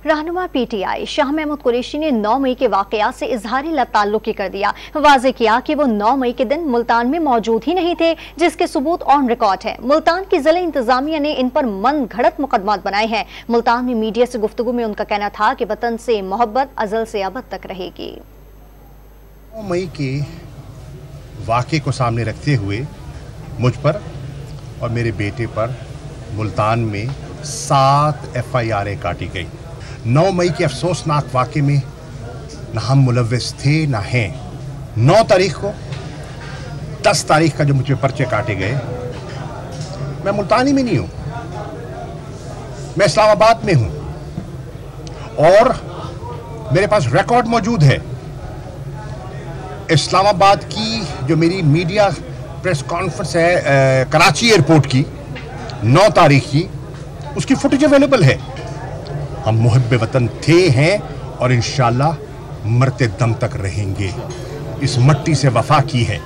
रहनुमा पीटीआई शाह महमूद कुरैशी ने 9 मई के वाकया से इजहारी ताल्लुकी कर दिया। वाज़ेह किया कि वो 9 मई के दिन मुल्तान में मौजूद ही नहीं थे, जिसके सबूत ऑन रिकॉर्ड है। मुल्तान की जिला इंतजामिया ने इन पर मन घड़त मुकदमात बनाए हैं। मुल्तान में मीडिया से गुफ्तगू में उनका कहना था कि वतन से मोहब्बत अजल से अबद तक रहेगी। 9 मई के वाक़े को सामने रखते हुए मुझ पर और मेरे बेटे पर मुल्तान में 7 FIR काटी गई। 9 मई के अफसोसनाक वाक़े में न हम मुलव्विस थे न हैं। 9 तारीख को 10 तारीख का जो मुझे पर्चे काटे गए, मैं मुल्तानी में नहीं हूं, मैं इस्लामाबाद में हूं और मेरे पास रिकॉर्ड मौजूद है। इस्लामाबाद की जो मेरी मीडिया प्रेस कॉन्फ्रेंस है कराची एयरपोर्ट की 9 तारीख की, उसकी फुटेज अवेलेबल है। हम मुहब्बे वतन थे, हैं और इंशाअल्लाह मरते दम तक रहेंगे। इस मट्टी से वफा की है।